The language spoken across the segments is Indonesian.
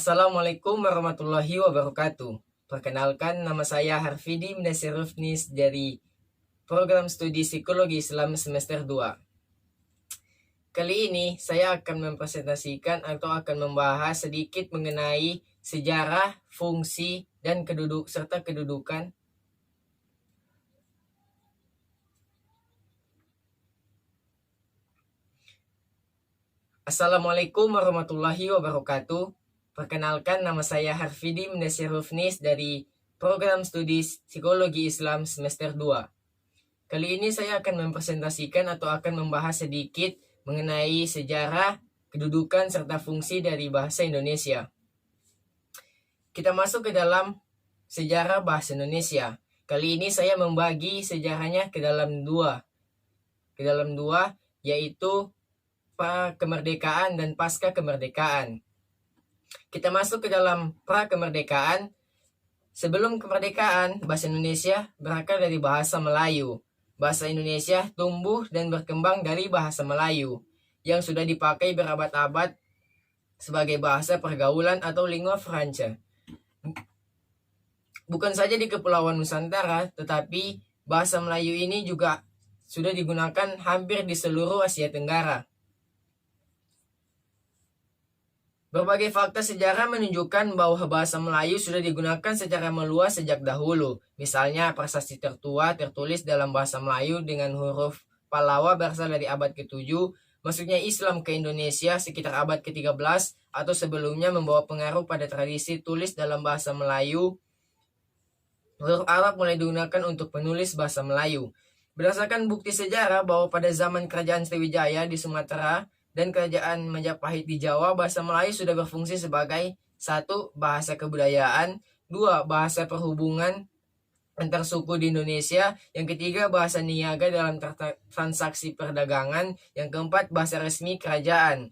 Assalamualaikum warahmatullahi wabarakatuh. Perkenalkan, nama saya Harfidi Mnasirufnis dari program studi Psikologi Islam semester 2. Kali ini saya akan mempresentasikan atau akan membahas sedikit mengenai sejarah, fungsi, dan kedudukan. Assalamualaikum warahmatullahi wabarakatuh. Perkenalkan, nama saya Harfidi Mnasirufnis dari program studi Psikologi Islam semester 2. Kali ini saya akan mempresentasikan atau akan membahas sedikit mengenai sejarah, kedudukan, serta fungsi dari bahasa Indonesia. Kita masuk ke dalam sejarah bahasa Indonesia. Kali ini saya membagi sejarahnya ke dalam dua, yaitu pra-kemerdekaan dan pasca kemerdekaan. Kita masuk ke dalam pra-kemerdekaan. Sebelum kemerdekaan, bahasa Indonesia berakar dari bahasa Melayu. Bahasa Indonesia tumbuh dan berkembang dari bahasa Melayu yang sudah dipakai berabad-abad sebagai bahasa pergaulan atau lingua franca. Bukan saja di Kepulauan Nusantara, tetapi bahasa Melayu ini juga sudah digunakan hampir di seluruh Asia Tenggara. Berbagai fakta sejarah menunjukkan bahwa bahasa Melayu sudah digunakan secara meluas sejak dahulu. Misalnya, prasasti tertua tertulis dalam bahasa Melayu dengan huruf Pallawa berasal dari abad ke-7, masuknya Islam ke Indonesia sekitar abad ke-13 atau sebelumnya membawa pengaruh pada tradisi tulis dalam bahasa Melayu. Huruf Arab mulai digunakan untuk penulis bahasa Melayu. Berdasarkan bukti sejarah bahwa pada zaman Kerajaan Sriwijaya di Sumatera dan Kerajaan Majapahit di Jawa, bahasa Melayu sudah berfungsi sebagai 1. Bahasa kebudayaan, 2. Bahasa perhubungan antar suku di Indonesia, yang ketiga bahasa niaga dalam transaksi perdagangan, yang keempat bahasa resmi kerajaan.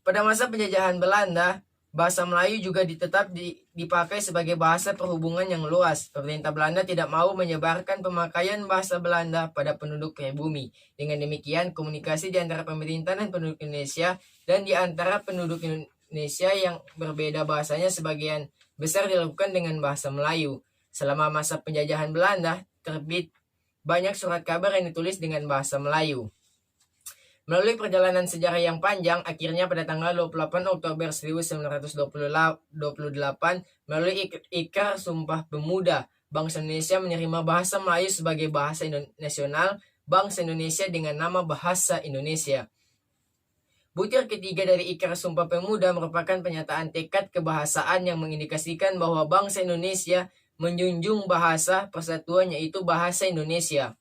Pada masa penjajahan Belanda, bahasa Melayu juga tetap dipakai sebagai bahasa perhubungan yang luas. Pemerintah Belanda tidak mau menyebarkan pemakaian bahasa Belanda pada penduduk pribumi. Dengan demikian, komunikasi di antara pemerintah dan penduduk Indonesia dan di antara penduduk Indonesia yang berbeda bahasanya sebagian besar dilakukan dengan bahasa Melayu. Selama masa penjajahan Belanda, terbit banyak surat kabar yang ditulis dengan bahasa Melayu. Melalui perjalanan sejarah yang panjang, akhirnya pada tanggal 28 Oktober 1928, melalui Ikrar Sumpah Pemuda, bangsa Indonesia menerima bahasa Melayu sebagai bahasa nasional bangsa Indonesia dengan nama Bahasa Indonesia. Butir ketiga dari Ikrar Sumpah Pemuda merupakan pernyataan tekad kebahasaan yang mengindikasikan bahwa bangsa Indonesia menjunjung bahasa persatuan, yaitu bahasa Indonesia.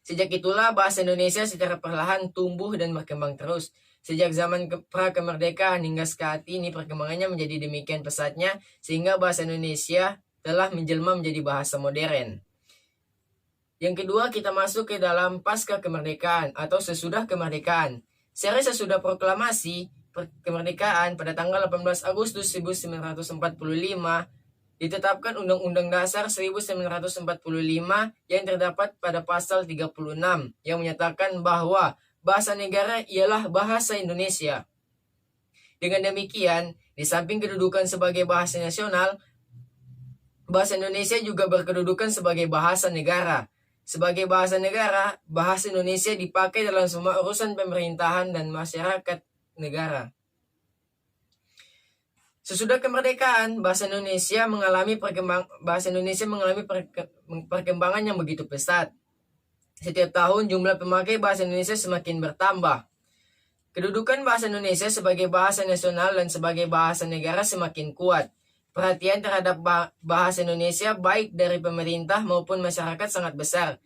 Sejak itulah bahasa Indonesia secara perlahan tumbuh dan berkembang terus. Sejak zaman pra-kemerdekaan hingga saat ini perkembangannya menjadi demikian pesatnya sehingga bahasa Indonesia telah menjelma menjadi bahasa modern. Yang kedua, kita masuk ke dalam pasca kemerdekaan atau sesudah kemerdekaan. Sehari sesudah proklamasi kemerdekaan pada tanggal 18 Agustus 1945, ditetapkan Undang-Undang Dasar 1945 yang terdapat pada pasal 36 yang menyatakan bahwa bahasa negara ialah bahasa Indonesia. Dengan demikian, di samping kedudukan sebagai bahasa nasional, bahasa Indonesia juga berkedudukan sebagai bahasa negara. Sebagai bahasa negara, bahasa Indonesia dipakai dalam semua urusan pemerintahan dan masyarakat negara. Sesudah kemerdekaan, bahasa Indonesia mengalami perkembangan yang begitu pesat. Setiap tahun jumlah pemakai bahasa Indonesia semakin bertambah. Kedudukan bahasa Indonesia sebagai bahasa nasional dan sebagai bahasa negara semakin kuat. Perhatian terhadap bahasa Indonesia baik dari pemerintah maupun masyarakat sangat besar.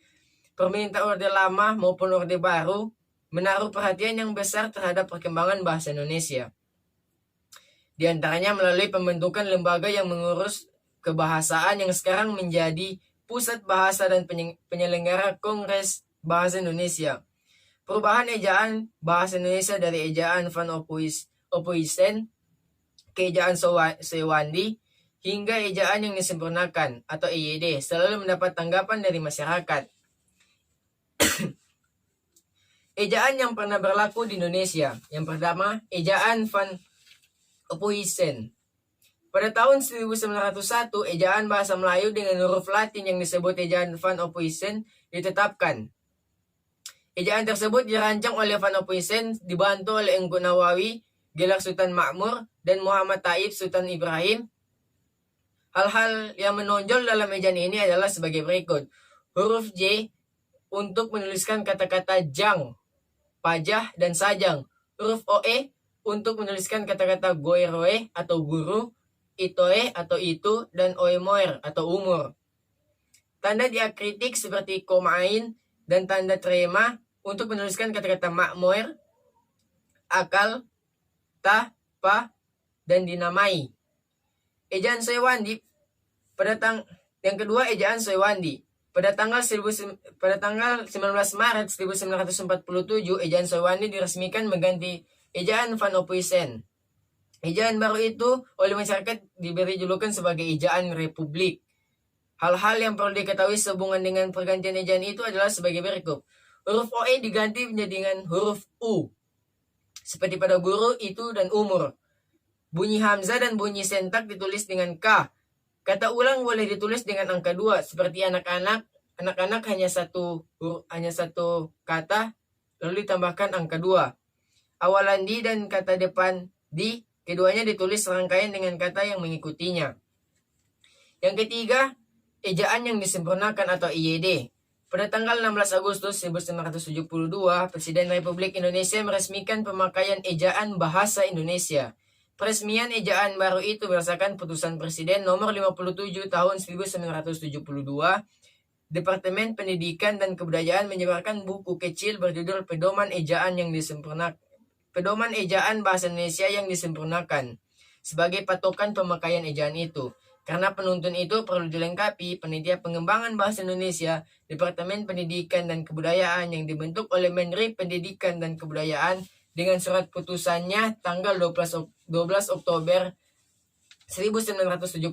Pemerintah Orde Lama maupun Orde Baru menaruh perhatian yang besar terhadap perkembangan bahasa Indonesia. Di antaranya melalui pembentukan lembaga yang mengurus kebahasaan yang sekarang menjadi Pusat Bahasa dan Penyelenggara Kongres Bahasa Indonesia. Perubahan ejaan bahasa Indonesia dari ejaan Van Ophuijsen ke ejaan Sewandi hingga ejaan yang disempurnakan atau EYD selalu mendapat tanggapan dari masyarakat. Ejaan yang pernah berlaku di Indonesia. Yang pertama, ejaan Van Opuisen. Pada tahun 1901, ejaan bahasa Melayu dengan huruf Latin yang disebut ejaan Van Ophuijsen ditetapkan. Ejaan tersebut dirancang oleh Van Ophuijsen dibantu oleh Engku Nawawi, Gelar Sultan Makmur, dan Muhammad Taib Sultan Ibrahim. Hal-hal yang menonjol dalam ejaan ini adalah sebagai berikut. Huruf J untuk menuliskan kata-kata jang, pajah, dan sajang. Huruf OE untuk menuliskan kata-kata goeroe atau guru, itoe atau itu, dan oemoer atau umur. Tanda diakritik seperti komain dan tanda trema untuk menuliskan kata-kata makmoer, akal, ta, pa, dan dinamai. Ejaan Soewandi yang kedua ejaan Soewandi. Pada tanggal 19 Maret 1947, ejaan Soewandi diresmikan mengganti ejaan Van Ophuijsen. Ejaan baru itu oleh masyarakat diberi julukan sebagai ejaan Republik. Hal-hal yang perlu diketahui sehubungan dengan pergantian ejaan itu adalah sebagai berikut. Huruf OE diganti menjadi dengan huruf U, seperti pada guru, itu, dan umur. Bunyi hamzah dan bunyi sentak ditulis dengan K. Kata ulang boleh ditulis dengan angka 2, seperti anak-anak. Anak-anak hanya satu kata, lalu ditambahkan angka 2. Awalan di dan kata depan di, keduanya ditulis serangkaian dengan kata yang mengikutinya. Yang ketiga, ejaan yang disempurnakan atau IYD. Pada tanggal 16 Agustus 1972, Presiden Republik Indonesia meresmikan pemakaian ejaan bahasa Indonesia. Peresmian ejaan baru itu berdasarkan putusan Presiden nomor 57 tahun 1972. Departemen Pendidikan dan Kebudayaan menyebarkan buku kecil berjudul Pedoman Ejaan Bahasa Indonesia yang disempurnakan sebagai patokan pemakaian ejaan itu. Karena penuntun itu perlu dilengkapi panitia pengembangan bahasa Indonesia, Departemen Pendidikan dan Kebudayaan yang dibentuk oleh Menteri Pendidikan dan Kebudayaan dengan surat putusannya tanggal 12 Oktober 1972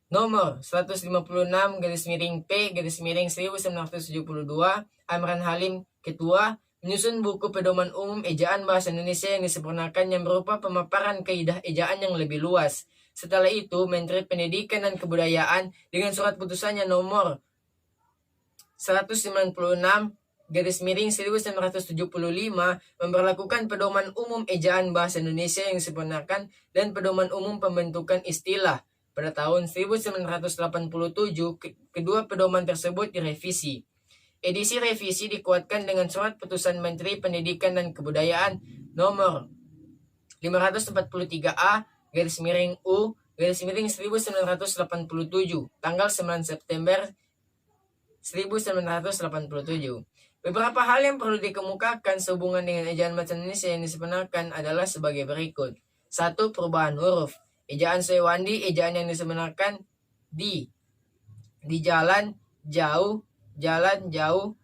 nomor 156-P-1972 Amran Halim Ketua menyusun buku pedoman umum ejaan bahasa Indonesia yang disempurnakan yang berupa pemaparan kaidah ejaan yang lebih luas. Setelah itu, Menteri Pendidikan dan Kebudayaan dengan surat putusannya nomor 196-1975 memberlakukan pedoman umum ejaan bahasa Indonesia yang disempurnakan dan pedoman umum pembentukan istilah. Pada tahun 1987, kedua pedoman tersebut direvisi. Edisi revisi dikuatkan dengan surat putusan Menteri Pendidikan dan Kebudayaan nomor 544-U-1987 tanggal 9 September 1987. Beberapa hal yang perlu dikemukakan sehubungan dengan ejaan bahasa Indonesia yang disempurnakan adalah sebagai berikut. 1. Perubahan huruf. Ejaan Soewandi, ejaan yang disempurnakan di jalan, jauh, jalan, jauh.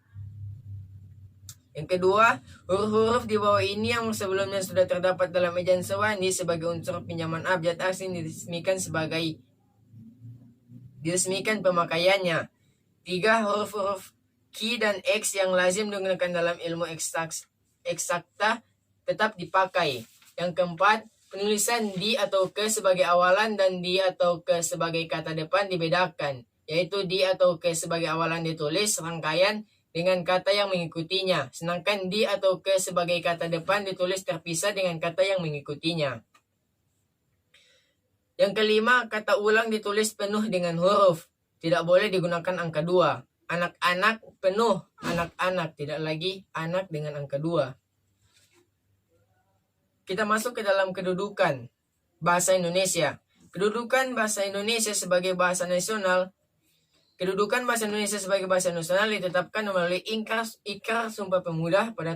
Yang kedua, huruf-huruf di bawah ini yang sebelumnya sudah terdapat dalam ejaan Soewandi sebagai unsur pinjaman abjad asing diresmikan pemakaiannya. 3. Huruf-huruf Q dan X yang lazim digunakan dalam ilmu eksakta tetap dipakai. Yang keempat, penulisan di atau ke sebagai awalan dan di atau ke sebagai kata depan dibedakan, yaitu di atau ke sebagai awalan ditulis serangkaian dengan kata yang mengikutinya, sedangkan di atau ke sebagai kata depan ditulis terpisah dengan kata yang mengikutinya. Yang kelima, kata ulang ditulis penuh dengan huruf. Tidak boleh digunakan angka 2. Anak-anak penuh, anak-anak, tidak lagi anak dengan angka 2. Kita masuk ke dalam kedudukan bahasa Indonesia. Kedudukan bahasa Indonesia sebagai bahasa nasional. Kedudukan bahasa Indonesia sebagai bahasa nasional ditetapkan melalui Ikrar Sumpah Pemuda pada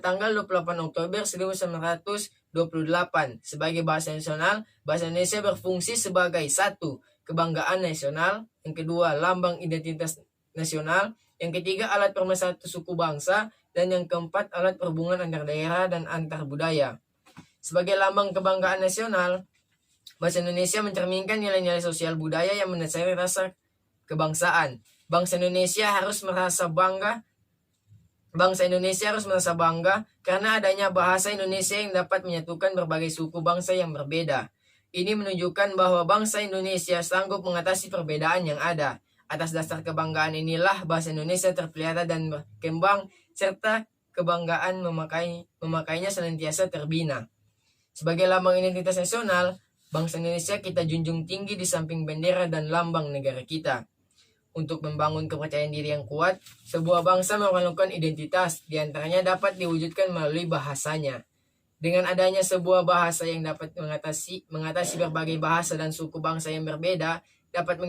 tanggal 28 Oktober 1928. Sebagai bahasa nasional, bahasa Indonesia berfungsi sebagai 1. Kebanggaan nasional, yang kedua lambang identitas nasional, yang ketiga alat pemersatu suku bangsa, dan yang keempat alat perhubungan antar daerah dan antar budaya. Sebagai lambang kebanggaan nasional, bahasa Indonesia mencerminkan nilai-nilai sosial budaya yang mendasari rasa kebangsaan. Bangsa Indonesia harus merasa bangga Bangsa Indonesia harus merasa bangga karena adanya bahasa Indonesia yang dapat menyatukan berbagai suku bangsa yang berbeda. Ini menunjukkan bahwa bangsa Indonesia sanggup mengatasi perbedaan yang ada. Atas dasar kebanggaan inilah bahasa Indonesia terpelihara dan berkembang, serta kebanggaan memakainya senantiasa terbina. Sebagai lambang identitas nasional, bangsa Indonesia kita junjung tinggi di samping bendera dan lambang negara kita. Untuk membangun kepercayaan diri yang kuat, sebuah bangsa memerlukan identitas, diantaranya dapat diwujudkan melalui bahasanya. Dengan adanya sebuah bahasa yang dapat mengatasi berbagai bahasa dan suku bangsa yang berbeda, dapat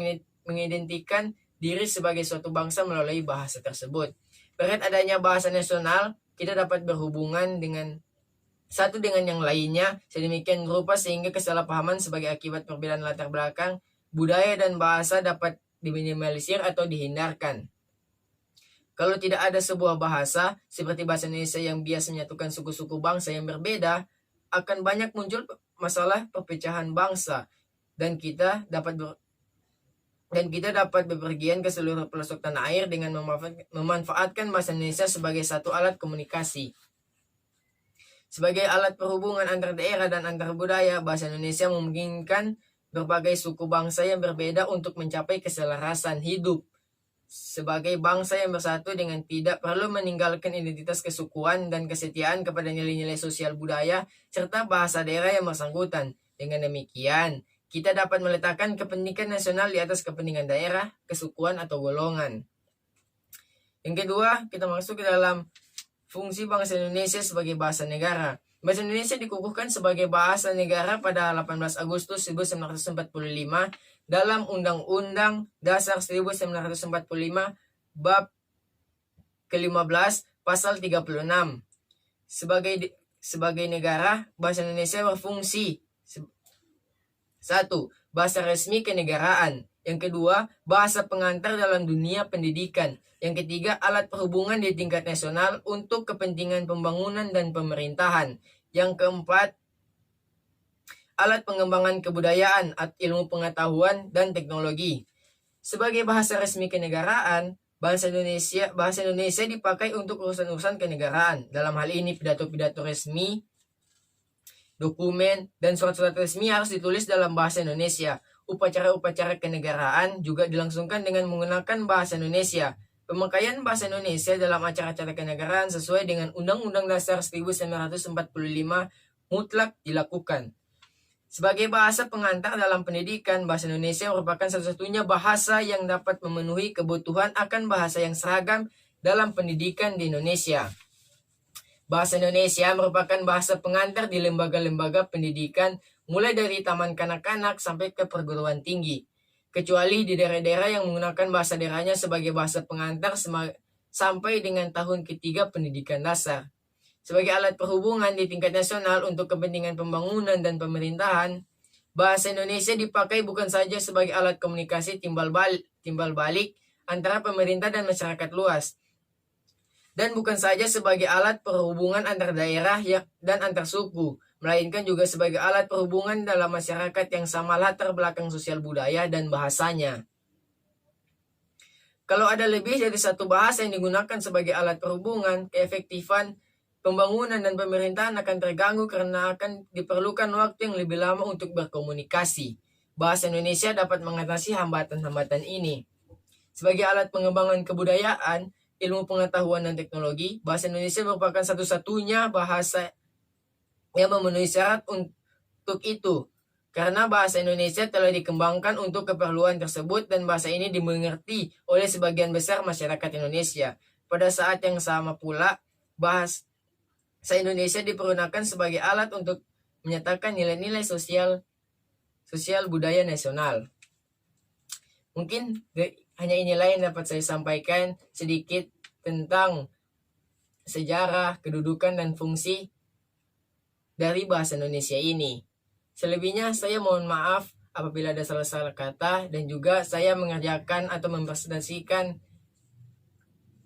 mengidentikan diri sebagai suatu bangsa melalui bahasa tersebut. Berkat adanya bahasa nasional, kita dapat berhubungan dengan satu dengan yang lainnya sedemikian rupa sehingga kesalahpahaman sebagai akibat perbedaan latar belakang, budaya, dan bahasa dapat diminimalisir atau dihindarkan. Kalau tidak ada sebuah bahasa, seperti bahasa Indonesia yang biasa menyatukan suku-suku bangsa yang berbeda, akan banyak muncul masalah perpecahan bangsa, dan kita dapat bepergian ke seluruh pelosok tanah air dengan memanfaatkan bahasa Indonesia sebagai satu alat komunikasi. Sebagai alat perhubungan antar daerah dan antar budaya, bahasa Indonesia memungkinkan berbagai suku bangsa yang berbeda untuk mencapai keselarasan hidup sebagai bangsa yang bersatu dengan tidak perlu meninggalkan identitas kesukuan dan kesetiaan kepada nilai-nilai sosial budaya serta bahasa daerah yang bersangkutan. Dengan demikian, kita dapat meletakkan kepentingan nasional di atas kepentingan daerah, kesukuan, atau golongan. Yang kedua, kita masuk ke dalam fungsi bahasa Indonesia sebagai bahasa negara. Bahasa Indonesia dikukuhkan sebagai bahasa negara pada 18 Agustus 1945 dalam Undang-Undang Dasar 1945 Bab ke-15 Pasal 36. Sebagai negara, bahasa Indonesia berfungsi 1. Bahasa resmi kenegaraan. Yang kedua, bahasa pengantar dalam dunia pendidikan. Yang ketiga, alat perhubungan di tingkat nasional untuk kepentingan pembangunan dan pemerintahan. Yang keempat, alat pengembangan kebudayaan, ilmu pengetahuan, dan teknologi. Sebagai bahasa resmi kenegaraan, bahasa Indonesia dipakai untuk urusan-urusan kenegaraan. Dalam hal ini, pidato-pidato resmi, dokumen, dan surat-surat resmi harus ditulis dalam bahasa Indonesia. Upacara-upacara kenegaraan juga dilangsungkan dengan menggunakan bahasa Indonesia. Pemakaian bahasa Indonesia dalam acara-acara kenegaraan sesuai dengan Undang-Undang Dasar 1945 mutlak dilakukan. Sebagai bahasa pengantar dalam pendidikan, bahasa Indonesia merupakan satu-satunya bahasa yang dapat memenuhi kebutuhan akan bahasa yang seragam dalam pendidikan di Indonesia. Bahasa Indonesia merupakan bahasa pengantar di lembaga-lembaga pendidikan mulai dari taman kanak-kanak sampai ke perguruan tinggi. Kecuali di daerah-daerah yang menggunakan bahasa daerahnya sebagai bahasa pengantar sampai dengan tahun ketiga pendidikan dasar. Sebagai alat perhubungan di tingkat nasional untuk kepentingan pembangunan dan pemerintahan, bahasa Indonesia dipakai bukan saja sebagai alat komunikasi timbal balik antara pemerintah dan masyarakat luas, dan bukan saja sebagai alat perhubungan antar daerah dan antar suku, melainkan juga sebagai alat perhubungan dalam masyarakat yang sama latar belakang sosial budaya dan bahasanya. Kalau ada lebih dari satu bahasa yang digunakan sebagai alat perhubungan, keefektifan pembangunan dan pemerintahan akan terganggu karena akan diperlukan waktu yang lebih lama untuk berkomunikasi. Bahasa Indonesia dapat mengatasi hambatan-hambatan ini. Sebagai alat pengembangan kebudayaan, ilmu pengetahuan dan teknologi, bahasa Indonesia merupakan satu-satunya bahasa yang memenuhi syarat untuk itu. Karena bahasa Indonesia telah dikembangkan untuk keperluan tersebut dan bahasa ini dimengerti oleh sebagian besar masyarakat Indonesia. Pada saat yang sama pula, bahasa Indonesia dipergunakan sebagai alat untuk menyatakan nilai-nilai sosial budaya nasional. Mungkin hanya inilah yang dapat saya sampaikan sedikit tentang sejarah, kedudukan, dan fungsi dari bahasa Indonesia ini. Selebihnya saya mohon maaf apabila ada salah-salah kata, dan juga saya mengerjakan atau mempresentasikan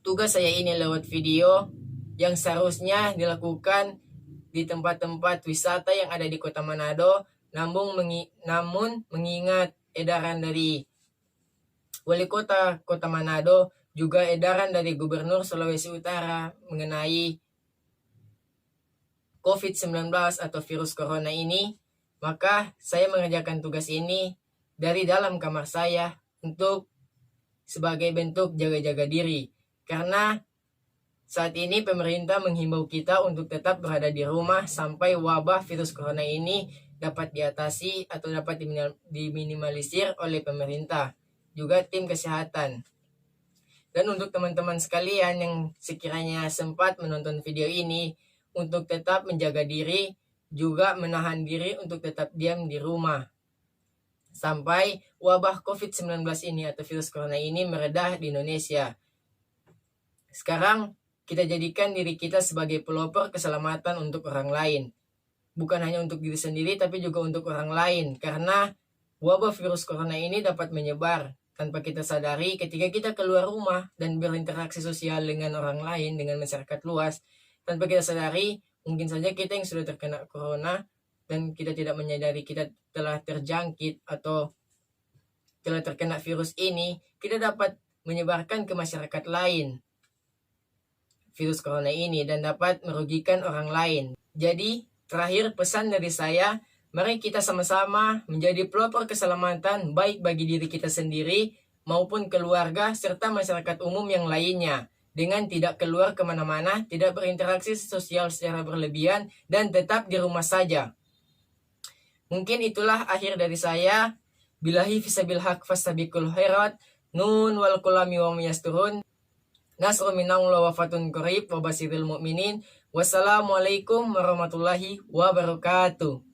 tugas saya ini lewat video yang seharusnya dilakukan di tempat-tempat wisata yang ada di Kota Manado, namun mengingat edaran dari Wali Kota Manado juga edaran dari Gubernur Sulawesi Utara mengenai COVID-19 atau virus corona ini, maka saya mengerjakan tugas ini dari dalam kamar saya untuk sebagai bentuk jaga-jaga diri. Karena saat ini pemerintah menghimbau kita untuk tetap berada di rumah sampai wabah virus corona ini dapat diatasi atau dapat diminimalisir oleh pemerintah, juga tim kesehatan. Dan untuk teman-teman sekalian yang sekiranya sempat menonton video ini, untuk tetap menjaga diri, juga menahan diri untuk tetap diam di rumah sampai wabah COVID-19 ini atau virus corona ini meredah di Indonesia. Sekarang kita jadikan diri kita sebagai pelopor keselamatan untuk orang lain. Bukan hanya untuk diri sendiri tapi juga untuk orang lain. Karena wabah virus corona ini dapat menyebar tanpa kita sadari ketika kita keluar rumah dan berinteraksi sosial dengan orang lain, dengan masyarakat luas. Tanpa kita sadari, mungkin saja kita yang sudah terkena corona dan kita tidak menyadari kita telah terjangkit atau telah terkena virus ini, kita dapat menyebarkan ke masyarakat lain virus corona ini dan dapat merugikan orang lain. Jadi, terakhir pesan dari saya, mari kita sama-sama menjadi pelopor keselamatan baik bagi diri kita sendiri maupun keluarga serta masyarakat umum yang lainnya. Dengan tidak keluar kemana-mana, tidak berinteraksi sosial secara berlebihan, dan tetap di rumah saja. Mungkin itulah akhir dari saya. Billahi fisabil haq fastabiqul khairat. Nun wal kulami wa miyasturun. Nasru minallah wa fatun qarib wa basiril mu'minin. Wassalamualaikum warahmatullahi wabarakatuh.